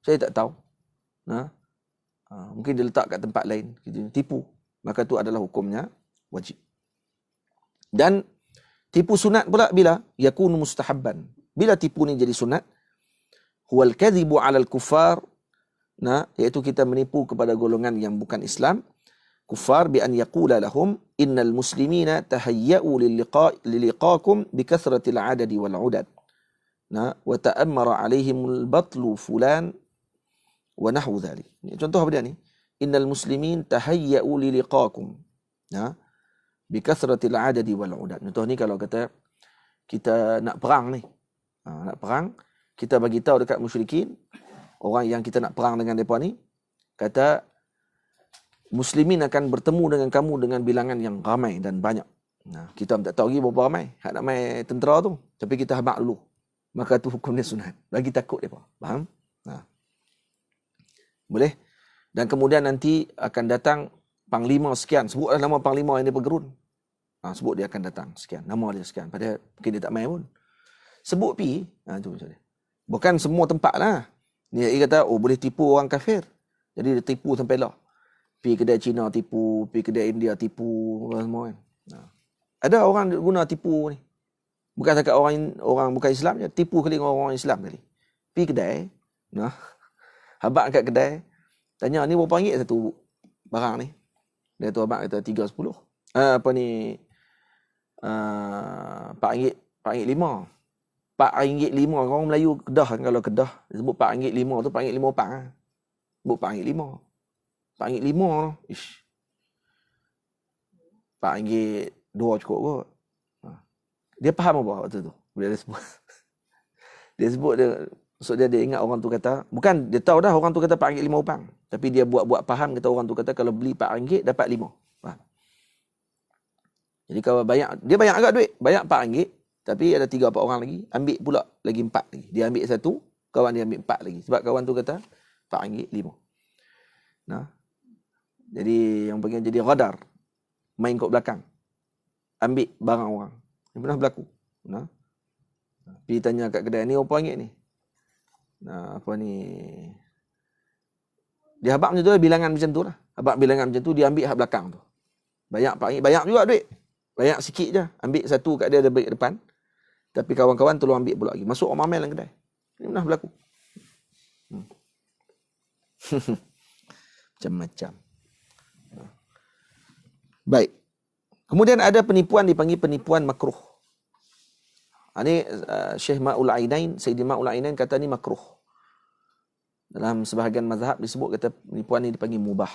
Saya tak tahu. Mungkin dia letak kat tempat lain. Tipu. Maka itu adalah hukumnya wajib. Dan tipu sunat pula bila? Yakunu mustahabban. Bila tipu ni jadi sunat? Huwal kadhibu alal kuffar. Iaitu kita menipu kepada golongan yang bukan Islam. Kuffar bi an yaqula lahum innal muslimina tahayya'u liliqakum bikathratil adadi wal udad. Wa ta'ammara alaihimul batlu fulan wa nahwu dhalik. Contoh apa dia ni? Innal muslimin tahayya'u liliqakum bikathratil adadi wal udad. Contoh ni kalau kata kita nak perang ni. Nak perang, kita bagi tahu dekat musyrikin, orang yang kita nak perang dengan mereka ni, kata muslimin akan bertemu dengan kamu dengan bilangan yang ramai dan banyak. Kita tak tahu lagi berapa ramai. Hak nak main tentera tu. Tapi kita habaq dulu. Maka tu hukum dia sunat. Bagi takut mereka. Faham? Boleh? Dan kemudian nanti akan datang panglima sekian. Sebutlah nama panglima yang dia bergerun. Sebut dia akan datang sekian. Nama dia sekian. Padahal mungkin dia tak main pun. Sebut pi. Tu misalnya. Bukan semua tempat lah. Dia kata, boleh tipu orang kafir. Jadi dia tipu sampai lah. Pergi kedai Cina tipu, pergi kedai India tipu, semua kan. Ada orang guna tipu ni. Bukan setakat orang bukan Islam je, tipu kali orang Islam kali. Pergi kedai, habaq kat kedai, tanya ni berapa ringgit satu barang ni? Dia tu habaq kata 3.10. RM4.5. RM4.5 orang Melayu Kedah kan, kalau Kedah dia sebut RM4.5 tu RM4.5 opang ah. Sebut RM4.5. RM4.5 tu. Ish. RM4.2 cukup kot. Dia faham apa waktu tu? Bila dia sebut. Dia sebut maksud dia ingat orang tu kata, bukan dia tahu dah orang tu kata RM4.5 opang. Tapi dia buat faham kata orang tu kata kalau beli RM4 dapat 5. Faham? Jadi kalau dia banyak agak duit, banyak RM4, tapi ada 3-4 orang lagi, ambil pula lagi 4 lagi. Dia ambil 1, kawan dia ambil 4 lagi. Sebab kawan tu kata RM4 5. Jadi yang bagian jadi radar, main kat belakang, ambil barang orang. Ini pernah berlaku. Pergi tanya kat kedai ni, berapa ringgit ni? Dia habaq macam tu lah, bilangan macam tu lah. Habaq bilangan macam tu, dia ambil hak belakang tu. Banyak RM4, banyak juga duit. Banyak sikit je. Ambil 1 kat dia balik depan. Tapi kawan-kawan tolong ambil pula lagi. Masuk orang mamel dalam kedai. Ini pernah berlaku. Macam-macam. Baik. Kemudian ada penipuan dipanggil penipuan makruh. Ini Syekh Ma'ul Ainain, Sayyidi Ma'ul Ainain kata ni makruh. Dalam sebahagian mazhab disebut kata penipuan ni dipanggil mubah.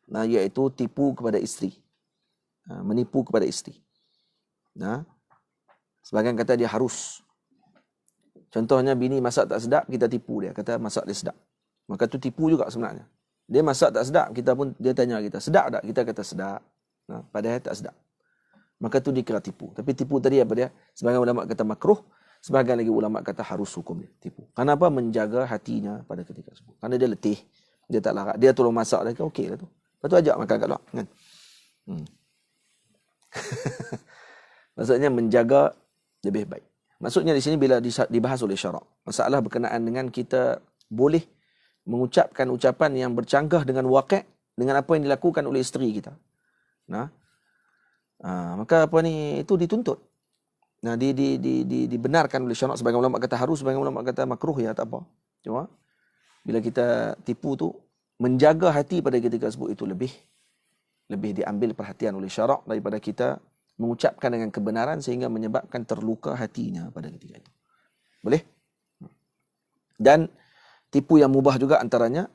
Iaitu tipu kepada isteri. Menipu kepada isteri. Sebahagian kata dia harus. Contohnya bini masak tak sedap, kita tipu dia. Kata masak dia sedap. Maka tu tipu juga sebenarnya. Dia masak tak sedap, dia tanya kita, sedap tak? Kita kata sedap. Padahal tak sedap. Maka tu dikira tipu. Tapi tipu tadi apa dia? Sebahagian ulama kata makruh, sebahagian lagi ulama kata harus hukum dia, tipu. Kenapa? Menjaga hatinya pada ketika tersebut. Kerana dia letih, dia tak larat. Dia tolong masak dia, okey lah tu. Lepas tu ajak makan kat luar. Kan? Maksudnya menjaga lebih baik. Maksudnya di sini bila dibahas oleh syarak, masalah berkenaan dengan kita boleh mengucapkan ucapan yang bercanggah dengan waqi', dengan apa yang dilakukan oleh isteri kita. Maka itu dituntut. Dibenarkan oleh syarak. Sebagian ulama kata harus, sebagian ulama kata makruh, ya tak apa. Cuma bila kita tipu tu, menjaga hati pada ketika tersebut itu lebih diambil perhatian oleh syarak daripada kita mengucapkan dengan kebenaran sehingga menyebabkan terluka hatinya pada ketika itu. Boleh? Dan tipu yang mubah juga antaranya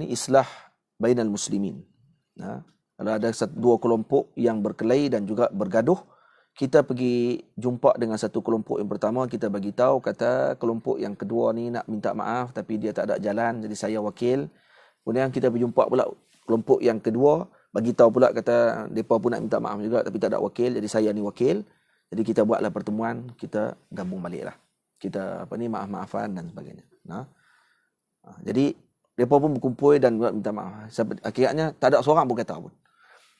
islah bainal muslimin. Kalau ada 2 kelompok yang berkelahi dan juga bergaduh, kita pergi jumpa dengan satu kelompok yang pertama, kita bagi tahu kata kelompok yang kedua ni nak minta maaf tapi dia tak ada jalan, jadi saya wakil. Kemudian kita berjumpa pula kelompok yang kedua, bagi tahu pula kata depa pun nak minta maaf juga tapi tak ada wakil, jadi saya ni wakil. Jadi kita buatlah pertemuan, kita gabung baliklah. Kita maaf-maafan dan sebagainya. Jadi depa pun berkumpul dan minta maaf. Akhirnya tak ada seorang pun kata apa.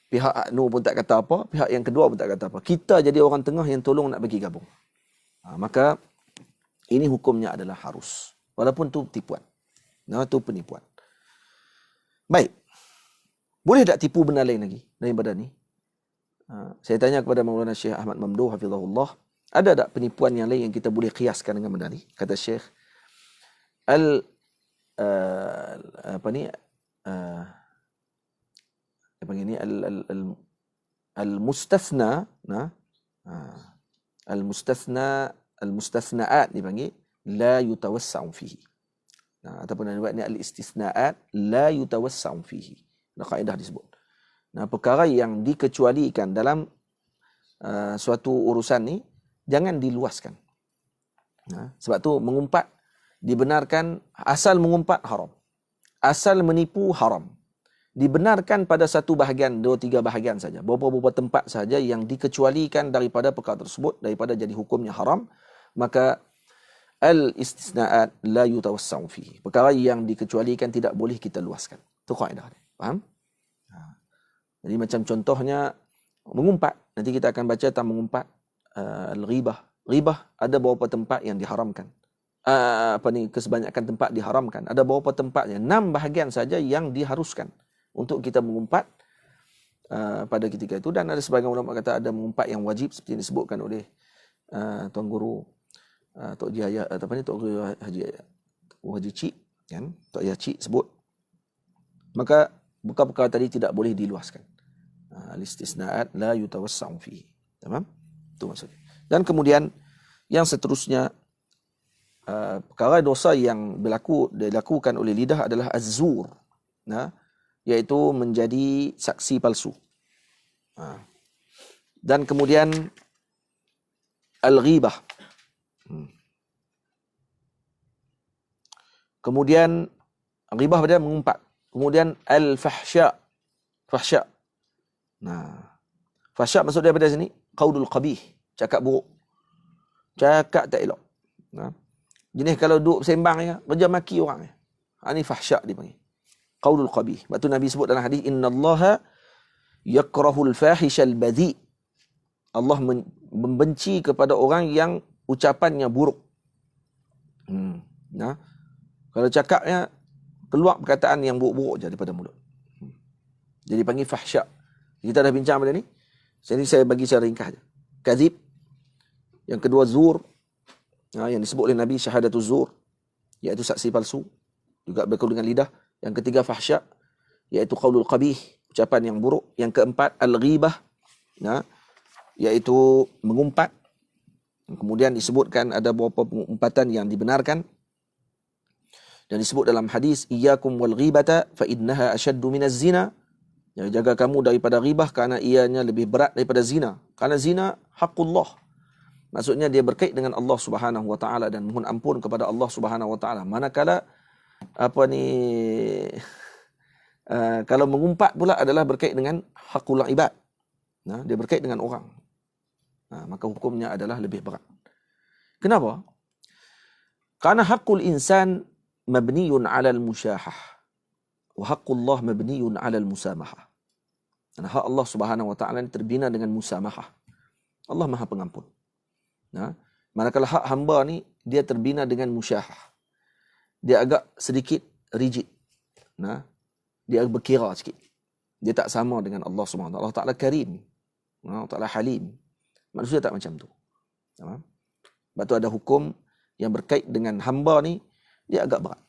Pihak Nur pun tak kata apa, pihak yang kedua pun tak kata apa. Kita jadi orang tengah yang tolong nak bagi gabung. Maka ini hukumnya adalah harus. Walaupun tu tipuan. Tu penipuan. Baik. Boleh tak tipu benda lain lagi daripada ni? Saya tanya kepada Maulana Syekh Ahmad Mamduh hafizahullah, ada tak penipuan yang lain yang kita boleh kiaskan dengan benda ni? Kata Syekh al-mustathna, al-mustathna'at dipanggil la yutawassa'u fihi. Ataupun ada ni al-istithna'at la yutawassa'u fihi. Ada kaedah disebut. Perkara yang dikecualikan dalam suatu urusan ni, jangan diluaskan. Sebab tu mengumpat dibenarkan, asal mengumpat haram. Asal menipu haram. Dibenarkan pada satu bahagian, 2-3 bahagian saja. Beberapa tempat saja yang dikecualikan daripada perkara tersebut, daripada jadi hukumnya haram, maka al-istisna'at la yutawassa'u fihi. Perkara yang dikecualikan tidak boleh kita luaskan. Itu kaedah dia. Faham? Jadi macam contohnya mengumpat. Nanti kita akan baca tentang mengumpat, al-ghibah. Ghibah ada beberapa tempat yang diharamkan. Kesebanyakan tempat diharamkan. Ada beberapa tempatnya, 6 bahagian saja yang diharuskan untuk kita mengumpat pada ketika itu. Dan ada sebagian ulama kata ada mengumpat yang wajib seperti yang disebutkan oleh Tuan Guru Tok Jaya, Tok Guru Haji Cik, kan? Tok Jaya Cik sebut. Maka perkara tadi tidak boleh diluaskan. Al-istisna'at la yutawassa'u fihi. Tamam? Itu maksudnya. Dan kemudian yang seterusnya, perkara dosa yang dilakukan oleh lidah adalah az-zur, iaitu menjadi saksi palsu. Dan kemudian al-ghibah. Kemudian ghibah pada mengumpat. Kemudian al-fahsya. Fahsya. Fahsya maksud daripada sini qaulul qabih, cakap buruk. Cakap tak elok. Jenis kalau duduk sembang ya, kerja maki orang ya. Ini fahsya dipanggil. Qaulul qabih. Sebab tu Nabi sebut dalam hadis, innallaha yakrahul fahishal badhi. Allah membenci kepada orang yang ucapannya buruk. Kalau cakapnya keluar perkataan yang buruk-buruk je daripada mulut. Jadi panggil fahsya. Kita dah bincang pada ni. Jadi saya bagi secara ringkas je. Kadzib. Yang kedua zur. Yang disebut oleh Nabi syahadatuz zur, iaitu saksi palsu, juga berkaitan dengan lidah. Yang ketiga fahsya, iaitu qaulul qabih, ucapan yang buruk. Yang keempat al-ghibah, iaitu mengumpat. Kemudian disebutkan ada beberapa pengumpatan yang dibenarkan. Dan disebut dalam hadis, iyyakum wal ghibata fa innaha ashaddu minaz zina. Jaga kamu daripada ghibah kerana ianya lebih berat daripada zina. Kerana zina haqqullah. Maksudnya dia berkait dengan Allah Subhanahu wa taala dan mohon ampun kepada Allah Subhanahu wa taala. Manakala kalau mengumpat pula adalah berkait dengan haqqul ibad. Dia berkait dengan orang. Maka hukumnya adalah lebih berat. Kenapa? Karena haqqul insan mabniyun 'ala al-musyahah wa haqqullah mabniyun 'ala al-musamahah. Dan hak Allah Subhanahu wa taala terbina dengan musamahah. Allah Maha Pengampun. Manakala hak hamba ni dia terbina dengan musyahah. Dia agak sedikit rigid. Dia berkira sikit. Dia tak sama dengan Allah Subhanahu wa taala. Allah Taala Karim. Allah Taala Halim. Manusia tak macam tu. Sebab tu ada hukum yang berkait dengan hamba ni dia agak berat.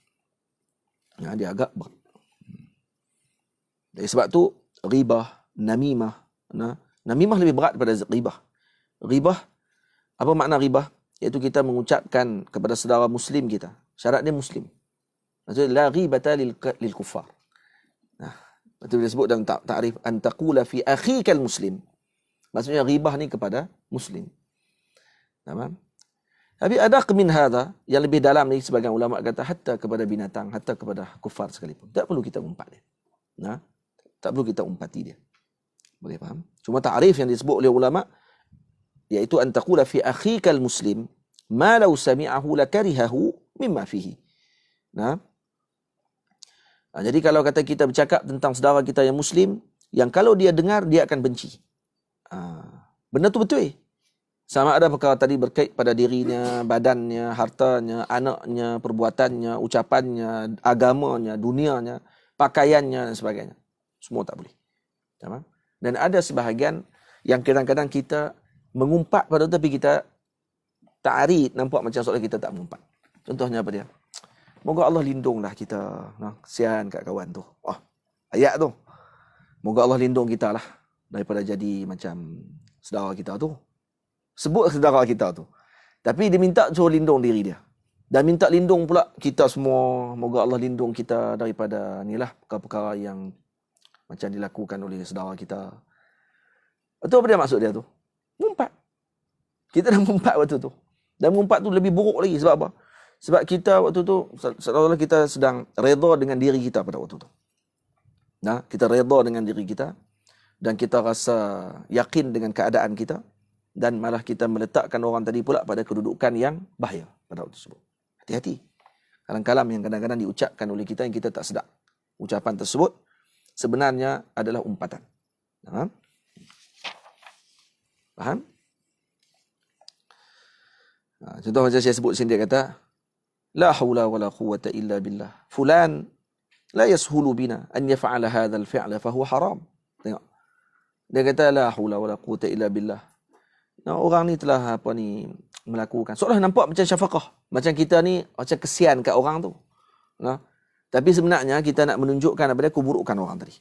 Dia agak berat. Dari sebab tu ghibah, namimah. Namimah lebih berat daripada ghibah. Ghibah, apa makna ghibah? Iaitu kita mengucapkan kepada saudara muslim kita. Syarat dia muslim. Maksudnya la ghibata lil kuffar. Itu disebut dalam ta'rif an taqula fi akhikal muslim. Maksudnya ghibah ni kepada muslim. Tamam? Tapi ada min hadha yang lebih dalam ni, sebagian ulama kata hatta kepada binatang, hatta kepada kufar sekalipun. Tak perlu kita umpat dia. Tak perlu kita umpati dia. Boleh faham? Cuma ta'rif yang disebut oleh ulama iaitu an taqula fi akhikal muslim ma law sami'ahu lakarihahu mimma fihi. Jadi kalau kata kita bercakap tentang saudara kita yang muslim, yang kalau dia dengar dia akan benci. Benda tu betul. Sama ada perkara tadi berkait pada dirinya, badannya, hartanya, anaknya, perbuatannya, ucapannya, agamanya, dunianya, pakaiannya dan sebagainya. Semua tak boleh. Dan ada sebahagian yang kadang-kadang kita mengumpat pada tu, tapi kita ta'arid, nampak macam seolah kita tak mengumpat. Contohnya apa dia? Moga Allah lindunglah kita. Kesian kat kawan tu. Ayat tu. Moga Allah lindung kita lah daripada jadi macam saudara kita tu. Sebut saudara kita tu. Tapi dia minta suruh lindung diri dia. Dan minta lindung pula kita semua. Moga Allah lindung kita daripada inilah perkara-perkara yang macam dilakukan oleh saudara kita. Itu apa dia maksud dia tu? Mengumpat. Kita dah mengumpat waktu tu. Dan mengumpat tu lebih buruk lagi. Sebab apa? Sebab kita waktu tu, seolah-olah kita sedang redha dengan diri kita pada waktu tu. Nah, kita redha dengan diri kita. Dan kita rasa yakin dengan keadaan kita. Dan malah kita meletakkan orang tadi pula pada kedudukan yang bahaya pada waktu tersebut. Hati-hati. Kalam-kalam yang kadang-kadang diucapkan oleh kita yang kita tak sedar. Ucapan tersebut sebenarnya adalah umpatan. Faham? Faham? Contoh macam saya sebut sini, dia kata, La hawla wa la quwwata illa billah. Fulan la yashulu bina an yaf'ala hadha al-fi'la fahuwa haram. Tengok. Dia kata, La hawla wa la quwwata illa billah. Nah, orang ni telah melakukan. Seolah nampak macam syafaqah. Macam kita ni, macam kesian kat orang tu. Nah, tapi sebenarnya kita nak menunjukkan kepada keburukan orang tadi.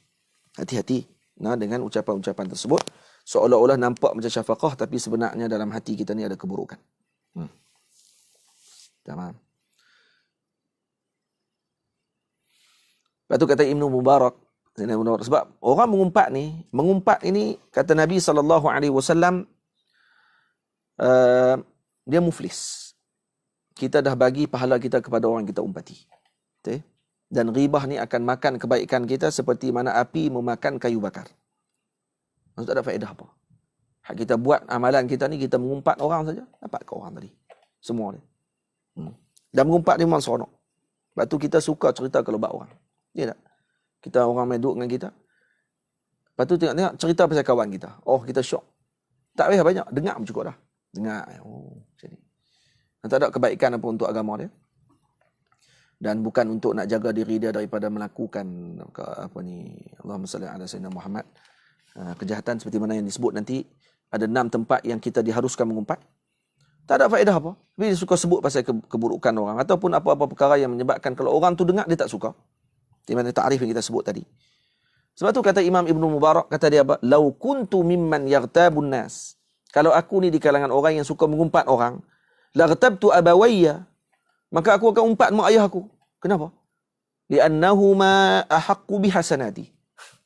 Hati-hati dengan ucapan-ucapan tersebut. Seolah-olah nampak macam syafaqah, tapi sebenarnya dalam hati kita ni ada keburukan. Tamam. Lepas tu kata Ibnu Mubarak, sebab orang mengumpat ini kata Nabi SAW, dia muflis. Kita dah bagi pahala kita kepada orang kita umpati. Okay? Dan ghibah ni akan makan kebaikan kita seperti mana api memakan kayu bakar. Maksud tak ada faedah apa. Hak kita buat amalan kita ni, kita mengumpat orang saja, dapat ke orang tadi. Semua ni. Dan mengumpat ni memang seronok. Lepas tu kita suka cerita ke lebat orang. Ya tak? Kita orang main duduk dengan kita. Lepas tu tengok-tengok cerita pasal kawan kita. Oh, kita syok. Tak payah banyak. Dengar pun cukup dah. Dengar. Oh, macam ni. Dan tak ada kebaikan apa untuk agama dia. Dan bukan untuk nak jaga diri dia daripada melakukan Allahumma salli ala sayyidina Muhammad. Kejahatan seperti mana yang disebut nanti. Ada 6 tempat yang kita diharuskan mengumpat. Tak ada faedah apa. Tapi dia suka sebut pasal keburukan orang. Ataupun apa-apa perkara yang menyebabkan kalau orang tu dengar, dia tak suka. Di mana ta'rif yang kita sebut tadi. Sebab tu kata Imam Ibnu Mubarak, kata dia apa? Lau kuntu mimman yaghtabun nas. Kalau aku ni di kalangan orang yang suka mengumpat orang, laghtabtu abawayya. Maka aku akan umpat mak ayah aku. Kenapa? Li'annahuma ahaqqu bihasanati.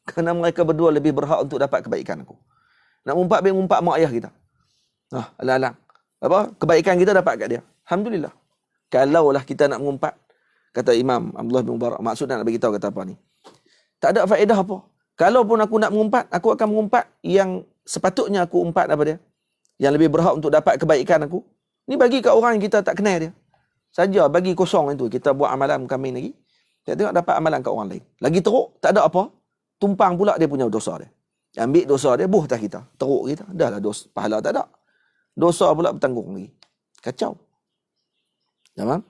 Kerana mereka berdua lebih berhak untuk dapat kebaikan aku. Nak umpat mak ayah kita. Alang-alang. Apa? Kebaikan kita dapat kat dia. Alhamdulillah. Kalaulah kita nak mengumpat, kata Imam Abdullah bin Mubarak, maksudnya nak bagi tahu kata apa ni? Tak ada faedah apa. Kalau pun aku nak mengumpat, aku akan mengumpat yang sepatutnya aku umpat apa dia? Yang lebih berhak untuk dapat kebaikan aku. Ni bagi kat orang yang kita tak kenal dia. Saja bagi kosong itu. Kita buat amalan kami lagi. Kita tengok dapat amalan kat orang lain. Lagi teruk, tak ada apa. Tumpang pula dia punya dosa dia. Ambil dosa dia, buh atas kita. Teruk kita. Dah lah dosa. Pahala tak ada. Dosa pula bertanggung lagi. Kacau. Faham?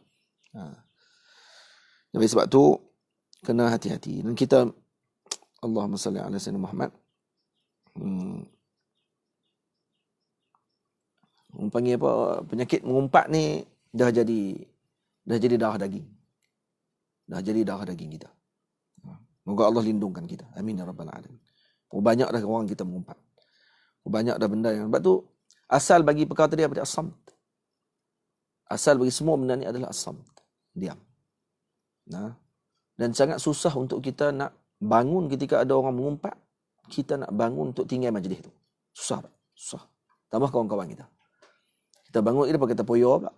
Jadi sebab tu, kena hati-hati. Dan kita, Allahumma salli ala sayyidina Muhammad. Panggil apa? Penyakit mengumpat ni, dah jadi darah daging. Dah jadi darah daging kita. Moga Allah lindungkan kita. Amin ya rabbal alamin. Banyak dah orang kita mengumpat. Banyak dah benda yang, sebab tu, asal bagi perkara tadi apa dia? As-samt. Asal bagi semua benda ni adalah as-samt. Diam. Dan sangat susah untuk kita nak bangun ketika ada orang mengumpat. Kita nak bangun untuk tinggal majlis tu. Susah tak? Susah. Tambah kawan-kawan kita. Kita bangun, kita kata poyo pula.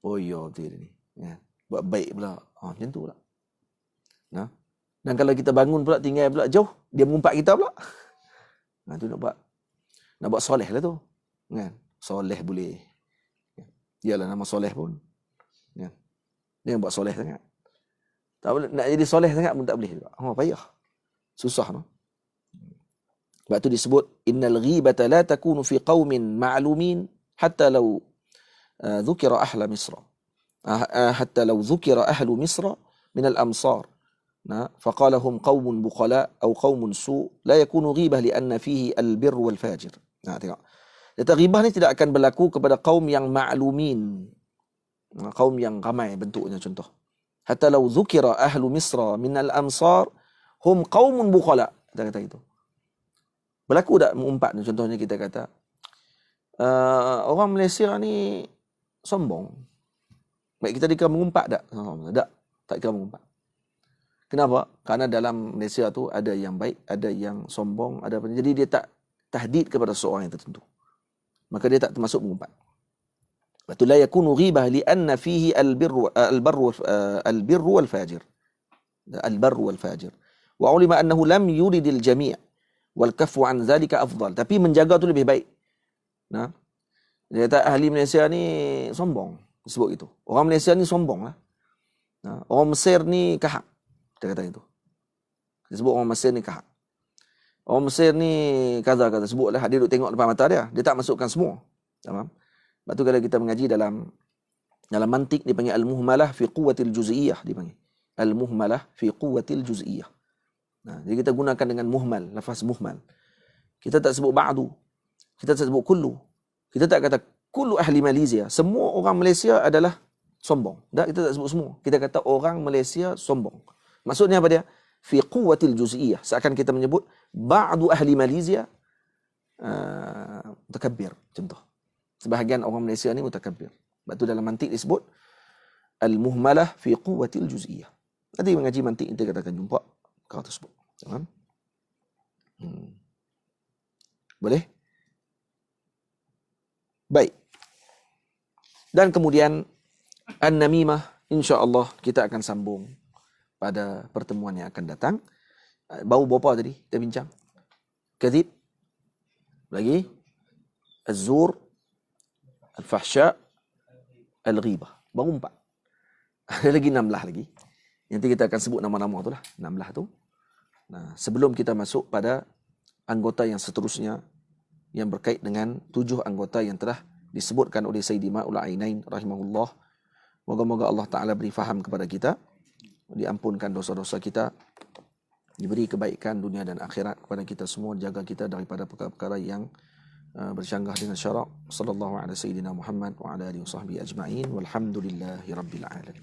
Poyo betul ni. Ya. Buat baik pula. Macam tu pula. Dan kalau kita bangun pula, tinggal pula jauh, dia mengumpat kita pula. Tu nak buat soleh lah tu. Kan? Soleh boleh. Yalah nama soleh pun. Kan? Dia buat soleh sangat. Tak boleh, nak jadi soleh sangat pun tak boleh juga. Payah. Susah no. Sebab tu disebut innal ghibata la takunu fi qaumin ma'lumin hatta law dhukira ahla misra. Hatta law dhukira ahlu misra min al-amsar. فقالهم قوم بخلاء أو قوم سوء لا يكون غيبة لأن فيه البر والفاجر. Tengok. Kata ghibah ni tidak akan berlaku kepada kaum yang ma'lumin. Kaum yang ramai bentuknya contoh. Hatta law dhukira ahlu misra min al-amsar hum qaumun bukhala. Kita kata itu. Berlaku tak mengumpat ni? Contohnya kita kata orang Malaysia ni sombong. Baik kita dikira mengumpat tak? Tak kira mengumpat. Kenapa? Karena dalam Malaysia tu ada yang baik, ada yang sombong, ada apa. Jadi dia tak tahdid kepada seorang yang tertentu. maka dia tak termasuk mengumpat. Betul, la yakunu ghibah li'anna fihi al-birru wal fajir. Al-barru wal fajir. Wa ulima annahu lam yuridil jami' wal kafu an dhalika afdal. Tapi menjaga tu lebih baik. Nah, dia kata ahli Malaysia ni sombong, disebut itu. Orang Malaysia ni sombong lah. Nah, orang Mesir ni kahak. Dia kata itu. Disebut orang Mesir ni kahak. Orang Mesir ni kata sebutlah, dia duduk tengok depan mata dia. Dia tak masukkan semua. Faham? Sebab tu kalau kita mengaji dalam mantik dipanggil al-muhmalah fi quwwatil juz'iyah, dipanggil. Al-muhmalah fi quwwatil juz'iyah. Nah, jadi kita gunakan dengan muhmal, lafaz muhmal. Kita tak sebut ba'du. Kita tak sebut kullu. Kita tak kata kullu ahli Malaysia. Semua orang Malaysia adalah sombong. Tak, kita tak sebut semua. Kita kata orang Malaysia sombong. Maksudnya apa dia? Fi quwwatil juz'iyah. Seakan kita menyebut ba'du ahli Malaysia mutakabbir. Contoh. Sebahagian orang Malaysia ni mutakabbir. Sebab tu dalam mantik disebut al-muhmalah fi quwwatil juz'iyah. Nanti mengaji mantik kita akan jumpa perkara tersebut. Faham? Boleh? Baik. Dan kemudian an-namimah, insya-Allah kita akan sambung pada pertemuan yang akan datang. Baru berapa tadi kita bincang? Kadhib. Lagi az-zur, al-fahsya, al-ghibah. Baru 4. Ada lagi 16 lagi. Nanti kita akan sebut nama-nama tu lah. 16 tu. Nah, sebelum kita masuk pada anggota yang seterusnya yang berkait dengan 7 anggota yang telah disebutkan oleh Sayyidi Ma'ul Ainain rahimahullah. Moga-moga Allah Ta'ala beri faham kepada kita. Diampunkan dosa-dosa kita. Diberi kebaikan dunia dan akhirat kepada kita semua. Jaga kita daripada perkara-perkara yang bercanggah dengan syarak. Sallallahu ala sayyidina Muhammad wa ala alihi wa sahbihi ajma'in. Walhamdulillahi rabbil alamin.